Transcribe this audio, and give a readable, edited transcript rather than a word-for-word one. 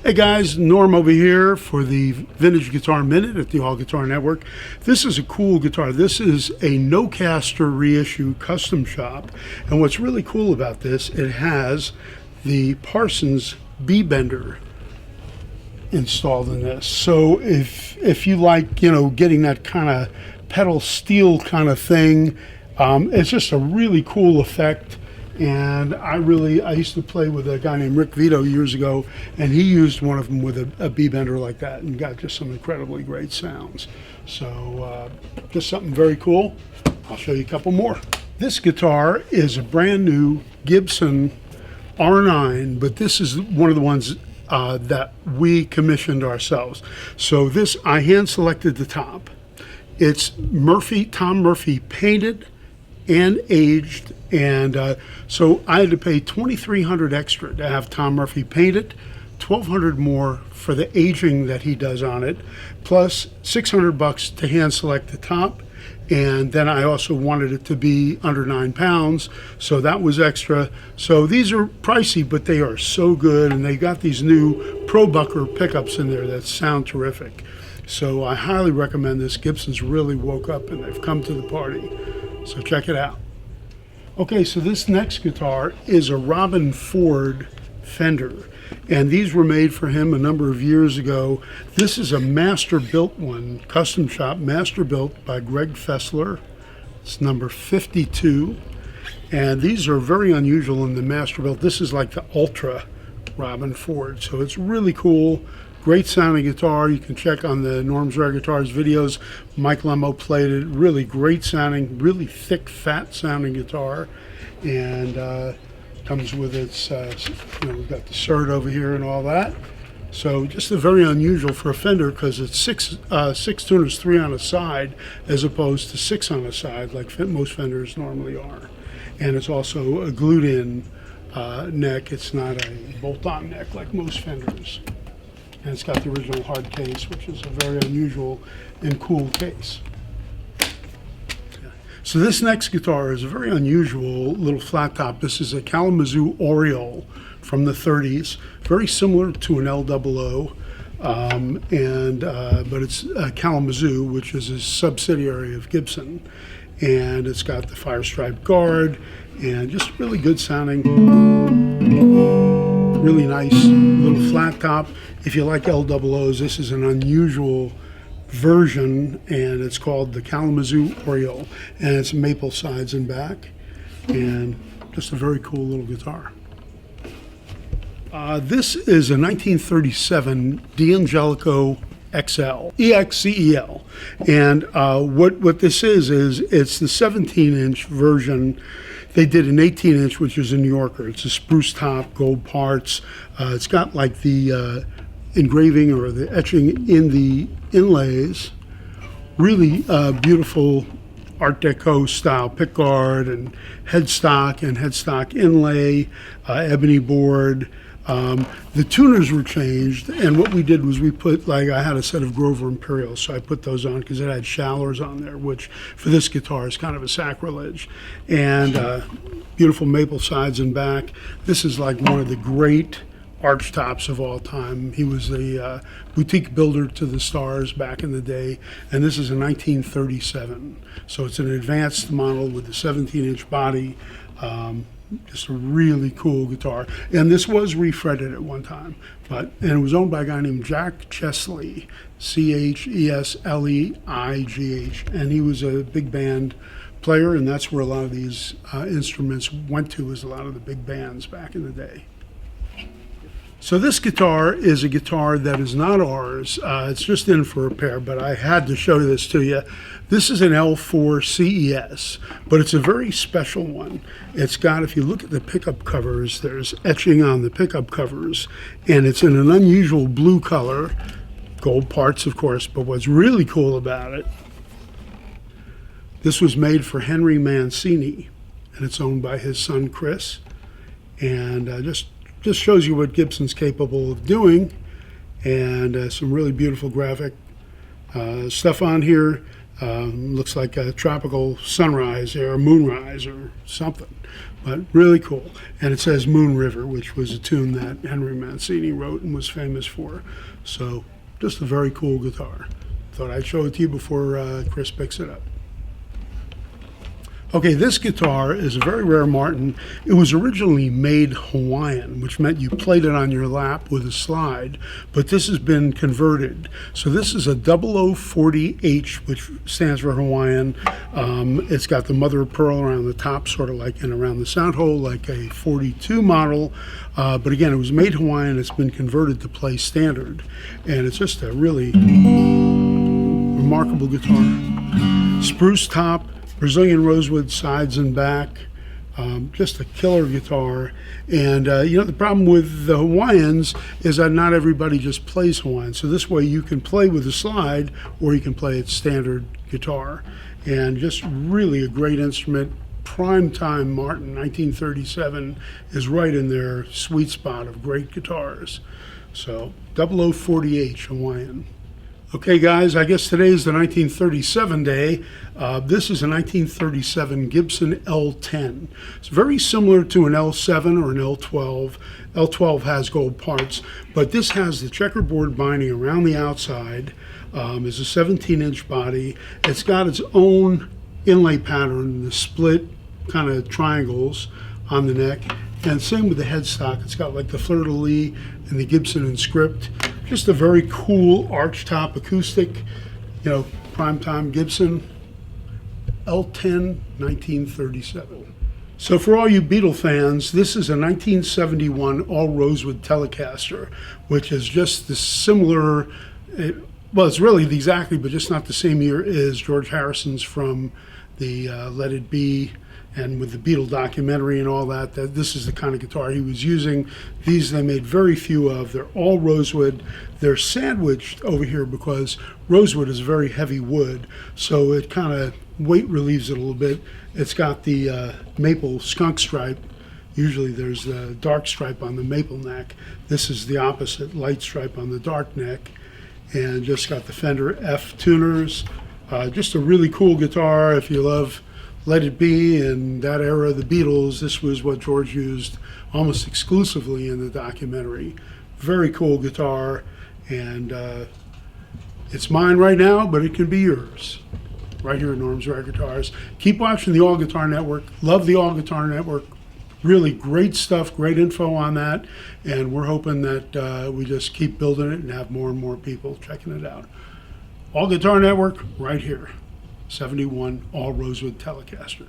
Hey guys, Norm over here for the Vintage Guitar Minute at the All Guitar Network. This is a cool guitar. This is a no-caster reissue custom shop. And what's really cool about this, it has the Parsons B-bender installed in this. So if you like, getting that kind of pedal steel kind of thing, it's just a really cool effect. And I used to play with a guy named Rick Vito years ago, and he used one of them with a B-bender like that and got just some incredibly great sounds. So just something very cool. I'll show you a couple more. This guitar is a brand new Gibson R9, but this is one of the ones that we commissioned ourselves. So this, I hand selected the top. It's Tom Murphy painted and aged, and so I had to pay $2,300 extra to have Tom Murphy paint it, $1,200 more for the aging that he does on it, plus $600 to hand select the top. And then I also wanted it to be under 9 pounds, so that was extra. So these are pricey, but they are so good, and they got these new Pro Bucker pickups in there that sound terrific. So I highly recommend this. Gibson's really woke up and they've come to the party. So check it out. Okay, so this next guitar is a Robin Ford Fender, and these were made for him a number of years ago. This is a master built one, custom shop, master built by Greg Fessler. It's number 52, and these are very unusual in the master built. This is like the Ultra Robin Ford, so it's really cool. Great sounding guitar. You can check on the Norm's Rare Guitars videos. Mike Lemo played it. Really great sounding, really thick, fat sounding guitar. And comes with its, we've got the cert over here and all that. So just a very unusual for a Fender, because it's six tuners, 3 on a side, as opposed to 6 on a side like most Fenders normally are. And it's also a glued-in neck. It's not a bolt-on neck like most Fenders. And it's got the original hard case, which is a very unusual and cool case. So this next guitar is a very unusual little flat top. This is a Kalamazoo Oriole from the 30s, very similar to an LOO, but it's Kalamazoo, which is a subsidiary of Gibson. And it's got the fire stripe guard and just really good sounding. Really nice little flat top. If you like LOOs, this is an unusual version, and it's called the Kalamazoo Oriole, and it's maple sides and back, and just a very cool little guitar. This is a 1937 Dangelico XL, EXCEL, and what this is it's the 17-inch version. They did an 18-inch, which is a New Yorker. It's a spruce top, gold parts. It's got like the engraving or the etching in the inlays. Really beautiful Art Deco style pickguard and headstock inlay, ebony board. The tuners were changed, and what we did was we put, I had a set of Grover Imperials, so I put those on because it had shallers on there, which for this guitar is kind of a sacrilege. And beautiful maple sides and back. This is like one of the great arch tops of all time. He was a boutique builder to the stars back in the day, and this is a 1937. So it's an advanced model with the 17-inch body. Just a really cool guitar, and this was refretted at one time, and it was owned by a guy named Jack Chesley, Chesleigh, and he was a big band player, and that's where a lot of these instruments went to, as a lot of the big bands back in the day. So this guitar is a guitar that is not ours. It's just in for repair, but I had to show this to you. This is an L4 CES, but it's a very special one. It's got, if you look at the pickup covers, there's etching on the pickup covers, and it's in an unusual blue color, gold parts, of course, but what's really cool about it, this was made for Henry Mancini, and it's owned by his son, Chris, and just shows you what Gibson's capable of doing, and some really beautiful graphic stuff on here. Looks like a tropical sunrise or a moonrise or something, but really cool. And it says Moon River, which was a tune that Henry Mancini wrote and was famous for. So just a very cool guitar. Thought I'd show it to you before Chris picks it up. Okay, this guitar is a very rare Martin. It was originally made Hawaiian, which meant you played it on your lap with a slide, but this has been converted. So this is a 0040H, which stands for Hawaiian. It's got the mother of pearl around the top, sort of like, and around the sound hole, like a 42 model. But again, it was made Hawaiian. It's been converted to play standard. And it's just a really remarkable guitar. Spruce top, Brazilian rosewood sides and back, just a killer guitar. And you know, the problem with the Hawaiians is that not everybody just plays Hawaiian. So this way you can play with a slide or you can play it standard guitar. And just really a great instrument. Prime time Martin, 1937, is right in their sweet spot of great guitars. So 0040H Hawaiian. Okay guys, I guess today is the 1937 day. This is a 1937 Gibson L10. It's very similar to an L7 or an L12. L12 has gold parts, but this has the checkerboard binding around the outside. It's a 17-inch body. It's got its own inlay pattern, the split kind of triangles on the neck. And same with the headstock. It's got like the fleur-de-lis and the Gibson inscript. Just a very cool archtop acoustic, you know, primetime Gibson L10 1937. So for all you Beatle fans, this is a 1971 all Rosewood Telecaster, which is just the similar, well, it's really exactly, but just not the same year as George Harrison's from the Let It Be, and with the Beatle documentary and all that, this is the kind of guitar he was using. These they made very few of. They're all rosewood. They're sandwiched over here because rosewood is very heavy wood, so it kind of weight relieves it a little bit. It's got the maple skunk stripe. Usually there's the dark stripe on the maple neck. This is the opposite, light stripe on the dark neck. And just got the Fender F tuners. Just a really cool guitar if you love Let It Be and that era of the Beatles. This was what George used almost exclusively in the documentary. Very cool guitar, and it's mine right now, but it can be yours right here at Norm's Rare Guitars. Keep watching the All Guitar Network. Love the All Guitar Network. Really great stuff, great info on that, and we're hoping that we just keep building it and have more and more people checking it out. All Guitar Network right here. 71 all Rosewood Telecaster.